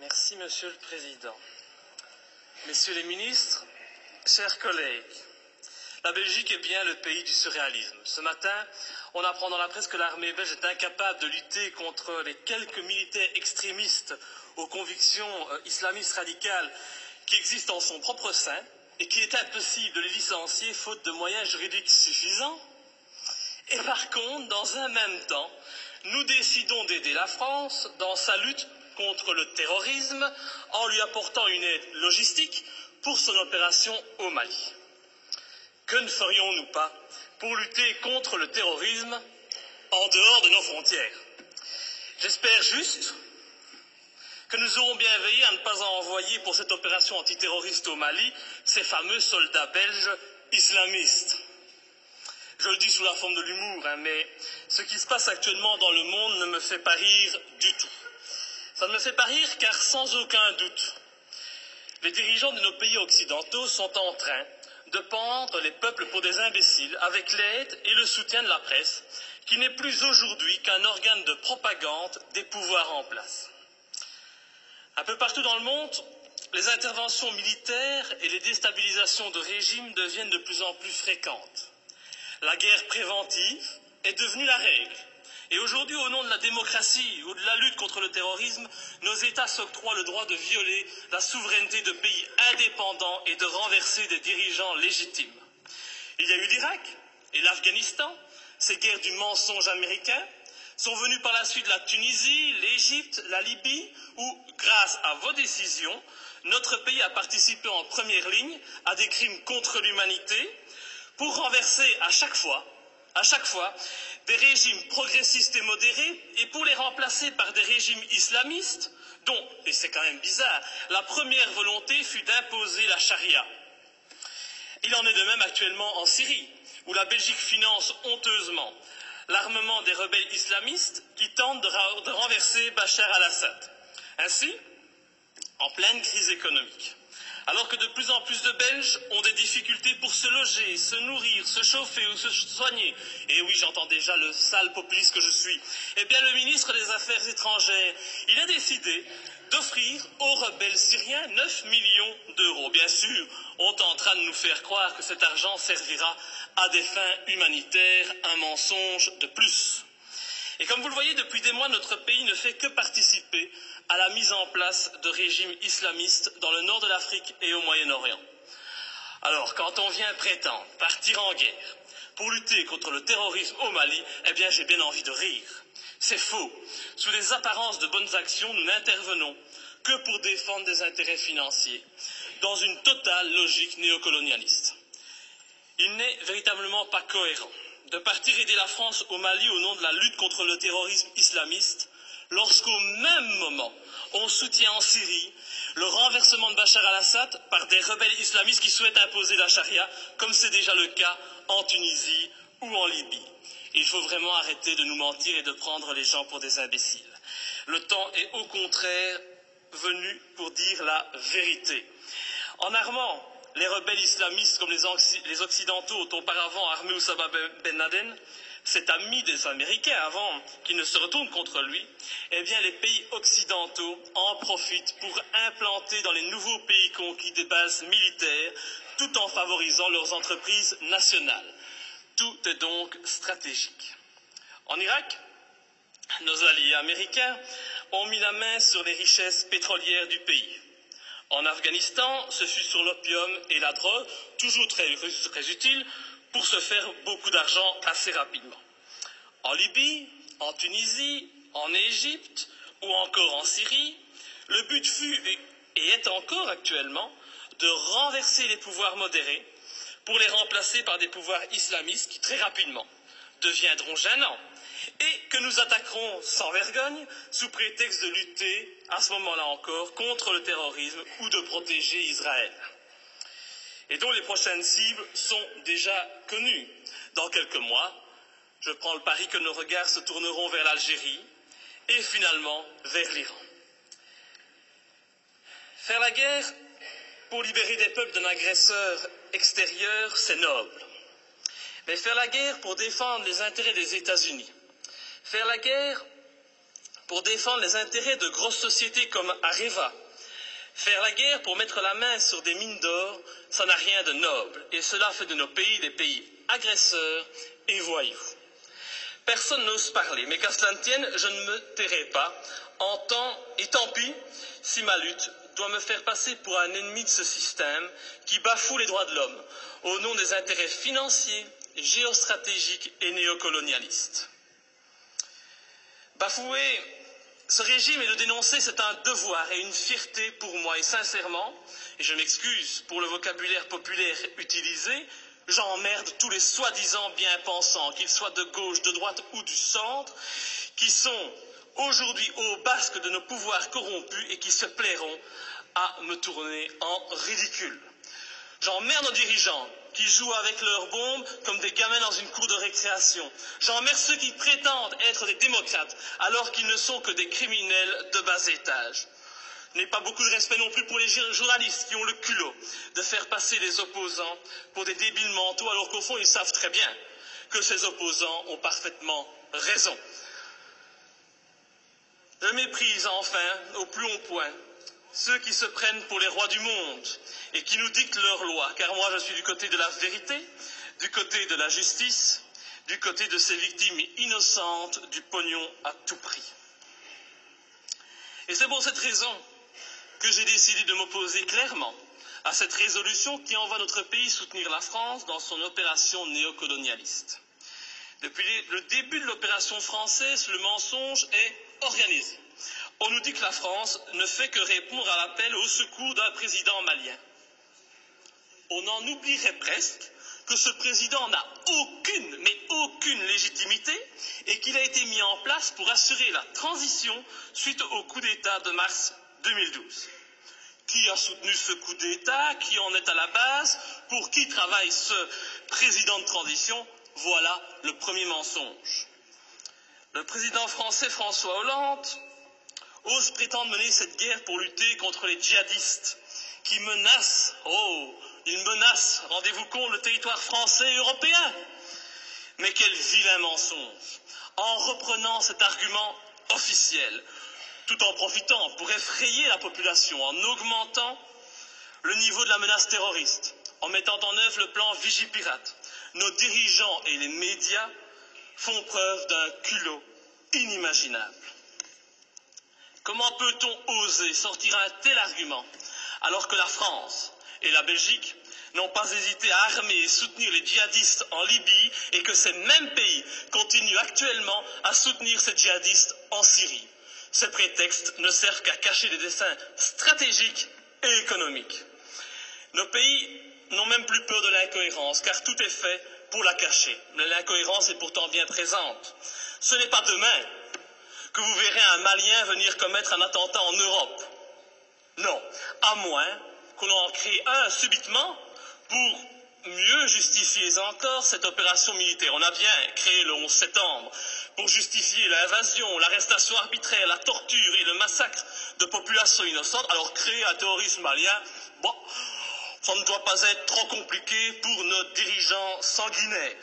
Merci, Monsieur le Président. Messieurs les ministres, chers collègues, la Belgique est bien le pays du surréalisme. Ce matin, on apprend dans la presse que l'armée belge est incapable de lutter contre les quelques militaires extrémistes aux convictions islamistes radicales qui existent en son propre sein et qu'il est impossible de les licencier faute de moyens juridiques suffisants. Et par contre, dans un même temps, nous décidons d'aider la France dans sa lutte contre le terrorisme en lui apportant une aide logistique pour son opération au Mali. Que ne ferions-nous pas pour lutter contre le terrorisme en dehors de nos frontières? J'espère juste que nous aurons bien veillé à ne pas envoyer pour cette opération antiterroriste au Mali ces fameux soldats belges islamistes. Je le dis sous la forme de l'humour, mais ce qui se passe actuellement dans le monde ne me fait pas rire du tout. Ça ne me fait pas rire car sans aucun doute, les dirigeants de nos pays occidentaux sont en train de pendre les peuples pour des imbéciles avec l'aide et le soutien de la presse, qui n'est plus aujourd'hui qu'un organe de propagande des pouvoirs en place. Un peu partout dans le monde, les interventions militaires et les déstabilisations de régimes deviennent de plus en plus fréquentes. La guerre préventive est devenue la règle. Et aujourd'hui, au nom de la démocratie ou de la lutte contre le terrorisme, nos États s'octroient le droit de violer la souveraineté de pays indépendants et de renverser des dirigeants légitimes. Il y a eu l'Irak et l'Afghanistan, ces guerres du mensonge américain, sont venues par la suite la Tunisie, l'Égypte, la Libye, où, grâce à vos décisions, notre pays a participé en première ligne à des crimes contre l'humanité pour renverser à chaque fois, des régimes progressistes et modérés et pour les remplacer par des régimes islamistes dont, et c'est quand même bizarre, la première volonté fut d'imposer la charia. Il en est de même actuellement en Syrie, où la Belgique finance honteusement l'armement des rebelles islamistes qui tentent de renverser Bachar al-Assad. Ainsi, en pleine crise économique, alors que de plus en plus de Belges ont des difficultés pour se loger, se nourrir, se chauffer ou se soigner, et oui, j'entends déjà le sale populiste que je suis, eh bien le ministre des Affaires étrangères, il a décidé d'offrir aux rebelles syriens 9 millions d'euros. Bien sûr, on tentera de nous faire croire que cet argent servira à des fins humanitaires, un mensonge de plus. Et comme vous le voyez, depuis des mois, notre pays ne fait que participer à la mise en place de régimes islamistes dans le nord de l'Afrique et au Moyen-Orient. Alors, quand on vient prétendre partir en guerre pour lutter contre le terrorisme au Mali, eh bien, j'ai bien envie de rire. C'est faux. Sous les apparences de bonnes actions, nous n'intervenons que pour défendre des intérêts financiers, dans une totale logique néocolonialiste. Il n'est véritablement pas cohérent de partir aider la France au Mali au nom de la lutte contre le terrorisme islamiste, lorsqu'au même moment, on soutient en Syrie le renversement de Bachar al-Assad par des rebelles islamistes qui souhaitent imposer la charia, comme c'est déjà le cas en Tunisie ou en Libye. Il faut vraiment arrêter de nous mentir et de prendre les gens pour des imbéciles. Le temps est au contraire venu pour dire la vérité. En armant les rebelles islamistes comme les Occidentaux ont auparavant armé Oussama Ben Laden, cet ami des Américains avant qu'ils ne se retournent contre lui, eh bien les pays occidentaux en profitent pour implanter dans les nouveaux pays conquis des bases militaires tout en favorisant leurs entreprises nationales. Tout est donc stratégique. En Irak, nos alliés américains ont mis la main sur les richesses pétrolières du pays. En Afghanistan, ce fut sur l'opium et la drogue, toujours très utiles, pour se faire beaucoup d'argent assez rapidement. En Libye, en Tunisie, en Égypte ou encore en Syrie, le but fut et est encore actuellement de renverser les pouvoirs modérés pour les remplacer par des pouvoirs islamistes qui très rapidement deviendront gênants et que nous attaquerons sans vergogne sous prétexte de lutter, à ce moment-là encore, contre le terrorisme ou de protéger Israël. Et dont les prochaines cibles sont déjà connues. Dans quelques mois, je prends le pari que nos regards se tourneront vers l'Algérie et finalement vers l'Iran. Faire la guerre pour libérer des peuples d'un agresseur extérieur, c'est noble. Mais faire la guerre pour défendre les intérêts des États-Unis, faire la guerre pour défendre les intérêts de grosses sociétés comme Areva. Faire la guerre pour mettre la main sur des mines d'or, ça n'a rien de noble, et cela fait de nos pays des pays agresseurs et voyous. Personne n'ose parler, mais qu'à cela ne tienne, je ne me tairai pas, et tant pis si ma lutte doit me faire passer pour un ennemi de ce système qui bafoue les droits de l'homme au nom des intérêts financiers, géostratégiques et néocolonialistes. Bafouer ce régime et le dénoncer, c'est un devoir et une fierté pour moi. Et sincèrement, et je m'excuse pour le vocabulaire populaire utilisé, j'emmerde tous les soi-disant bien-pensants, qu'ils soient de gauche, de droite ou du centre, qui sont aujourd'hui au basque de nos pouvoirs corrompus et qui se plairont à me tourner en ridicule. J'emmerde nos dirigeants qui jouent avec leurs bombes comme des gamins dans une cour de récréation. J'emmerde ceux qui prétendent être des démocrates alors qu'ils ne sont que des criminels de bas étage. Je n'ai pas beaucoup de respect non plus pour les journalistes qui ont le culot de faire passer les opposants pour des débiles mentaux alors qu'au fond ils savent très bien que ces opposants ont parfaitement raison. Je méprise enfin au plus haut point ceux qui se prennent pour les rois du monde et qui nous dictent leurs lois, car moi je suis du côté de la vérité, du côté de la justice, du côté de ces victimes innocentes du pognon à tout prix. Et c'est pour cette raison que j'ai décidé de m'opposer clairement à cette résolution qui envoie notre pays soutenir la France dans son opération néocolonialiste. Depuis le début de l'opération française, le mensonge est organisé. On nous dit que la France ne fait que répondre à l'appel au secours d'un président malien. On en oublierait presque que ce président n'a aucune, mais aucune légitimité et qu'il a été mis en place pour assurer la transition suite au coup d'État de mars 2012. Qui a soutenu ce coup d'État? Qui en est à la base? Pour qui travaille ce président de transition? Voilà le premier mensonge. Le président français François Hollande ose prétendre mener cette guerre pour lutter contre les djihadistes qui menacent, rendez-vous compte, le territoire français et européen. Mais quel vilain mensonge, en reprenant cet argument officiel, tout en profitant pour effrayer la population, en augmentant le niveau de la menace terroriste, en mettant en œuvre le plan Vigipirate. Nos dirigeants et les médias font preuve d'un culot inimaginable. Comment peut-on oser sortir un tel argument alors que la France et la Belgique n'ont pas hésité à armer et soutenir les djihadistes en Libye et que ces mêmes pays continuent actuellement à soutenir ces djihadistes en Syrie? Ces prétextes ne servent qu'à cacher des desseins stratégiques et économiques. Nos pays n'ont même plus peur de l'incohérence, car tout est fait pour la cacher. Mais l'incohérence est pourtant bien présente. Ce n'est pas demain que vous verrez un Malien venir commettre un attentat en Europe. Non, à moins qu'on en crée un subitement pour mieux justifier encore cette opération militaire. On a bien créé le 11 septembre pour justifier l'invasion, l'arrestation arbitraire, la torture et le massacre de populations innocentes. Alors créer un terrorisme malien, bon, ça ne doit pas être trop compliqué pour nos dirigeants sanguinaires.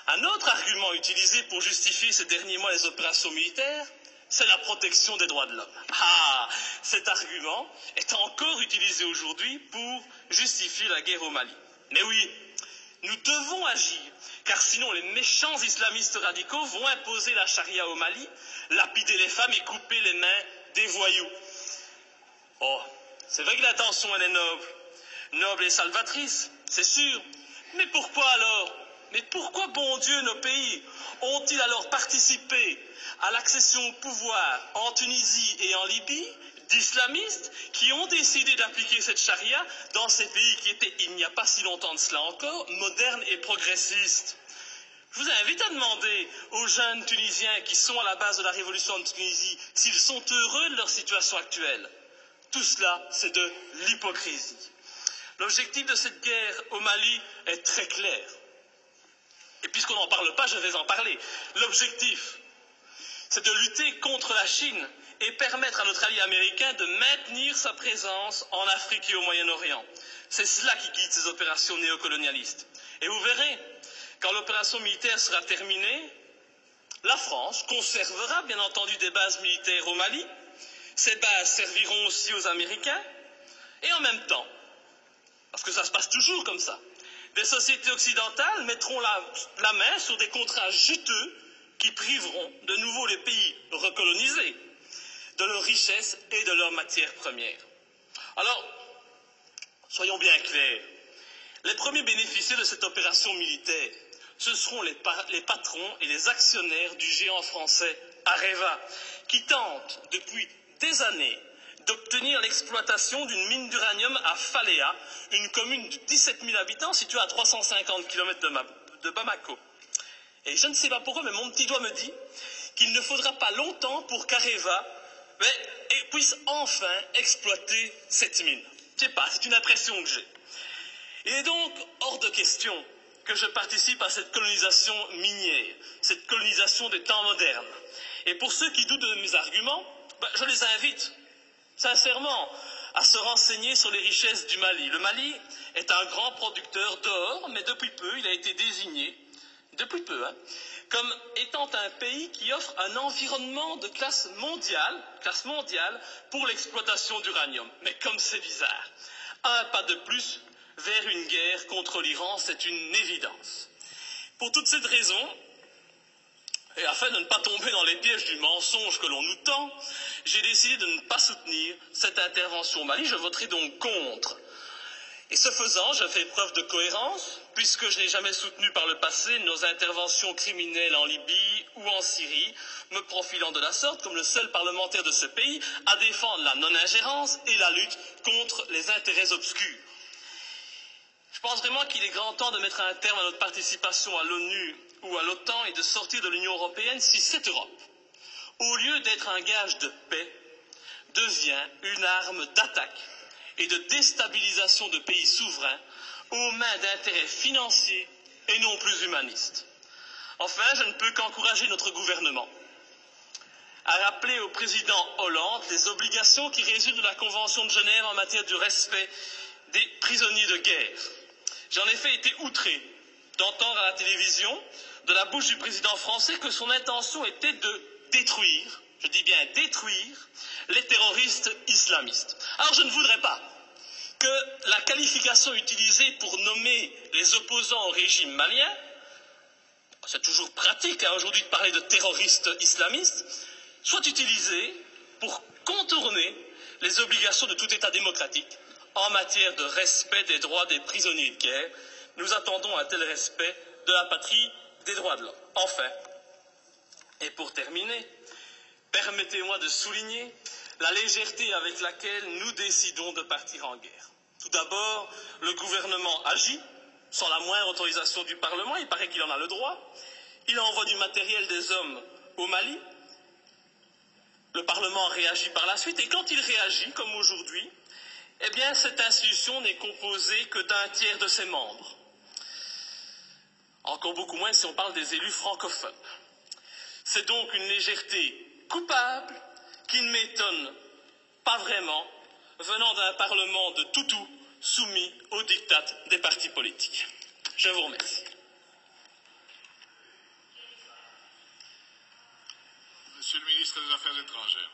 Un autre argument utilisé pour justifier ces derniers mois les opérations militaires, c'est la protection des droits de l'homme. Ah, cet argument est encore utilisé aujourd'hui pour justifier la guerre au Mali. Mais oui, nous devons agir, car sinon les méchants islamistes radicaux vont imposer la charia au Mali, lapider les femmes et couper les mains des voyous. Oh, c'est vrai que l'intention elle est noble et salvatrice, c'est sûr. Mais pourquoi alors? Mais pourquoi, bon Dieu, nos pays ont-ils alors participé à l'accession au pouvoir en Tunisie et en Libye d'islamistes qui ont décidé d'appliquer cette charia dans ces pays qui étaient, il n'y a pas si longtemps de cela encore, modernes et progressistes? Je vous invite à demander aux jeunes Tunisiens qui sont à la base de la révolution de Tunisie s'ils sont heureux de leur situation actuelle. Tout cela, c'est de l'hypocrisie. L'objectif de cette guerre au Mali est très clair. Et puisqu'on n'en parle pas, je vais en parler. L'objectif, c'est de lutter contre la Chine et permettre à notre allié américain de maintenir sa présence en Afrique et au Moyen-Orient. C'est cela qui guide ces opérations néocolonialistes. Et vous verrez, quand l'opération militaire sera terminée, La France conservera bien entendu des bases militaires au Mali. Ces bases serviront aussi aux Américains. Et en même temps, parce que ça se passe toujours comme ça, des sociétés occidentales mettront la main sur des contrats juteux qui priveront de nouveau les pays recolonisés de leurs richesses et de leurs matières premières. Alors, soyons bien clairs, les premiers bénéficiaires de cette opération militaire, ce seront les patrons et les actionnaires du géant français Areva, qui tentent depuis des années d'obtenir l'exploitation d'une mine d'uranium à Faléa, une commune de 17 000 habitants située à 350 km de Bamako. Et je ne sais pas pourquoi, mais mon petit doigt me dit qu'il ne faudra pas longtemps pour qu'Areva puisse enfin exploiter cette mine. Je ne sais pas, c'est une impression que j'ai. Il est donc hors de question que je participe à cette colonisation minière, cette colonisation des temps modernes. Et pour ceux qui doutent de mes arguments, je les invite sincèrement à se renseigner sur les richesses du Mali. Le Mali est un grand producteur d'or, mais depuis peu, il a été désigné, comme étant un pays qui offre un environnement de classe mondiale pour l'exploitation d'uranium. Mais comme c'est bizarre, un pas de plus vers une guerre contre l'Iran, c'est une évidence. Pour toute cette raison, et afin de ne pas tomber dans les pièges du mensonge que l'on nous tend, j'ai décidé de ne pas soutenir cette intervention au Mali. Je voterai donc contre. Et ce faisant, je fais preuve de cohérence, puisque je n'ai jamais soutenu par le passé nos interventions criminelles en Libye ou en Syrie, me profilant de la sorte comme le seul parlementaire de ce pays à défendre la non-ingérence et la lutte contre les intérêts obscurs. Je pense vraiment qu'il est grand temps de mettre un terme à notre participation à l'ONU ou à l'OTAN et de sortir de l'Union européenne si cette Europe, au lieu d'être un gage de paix, devient une arme d'attaque et de déstabilisation de pays souverains aux mains d'intérêts financiers et non plus humanistes. Enfin, je ne peux qu'encourager notre gouvernement à rappeler au président Hollande les obligations qui résultent de la Convention de Genève en matière du respect des prisonniers de guerre. J'ai en effet été outré d'entendre à la télévision, de la bouche du président français, que son intention était de détruire, je dis bien détruire, les terroristes islamistes. Alors je ne voudrais pas que la qualification utilisée pour nommer les opposants au régime malien, c'est toujours pratique aujourd'hui de parler de terroristes islamistes, soit utilisée pour contourner les obligations de tout État démocratique en matière de respect des droits des prisonniers de guerre. Nous attendons un tel respect de la patrie des droits de l'homme. Enfin, et pour terminer, permettez-moi de souligner la légèreté avec laquelle nous décidons de partir en guerre. Tout d'abord, le gouvernement agit sans la moindre autorisation du Parlement, il paraît qu'il en a le droit. Il envoie du matériel, des hommes au Mali. Le Parlement réagit par la suite, et quand il réagit, comme aujourd'hui, eh bien, cette institution n'est composée que d'un tiers de ses membres. Encore beaucoup moins si on parle des élus francophones. C'est donc une légèreté coupable qui ne m'étonne pas vraiment, venant d'un Parlement de toutous soumis aux diktats des partis politiques. Je vous remercie. Monsieur le ministre des Affaires étrangères.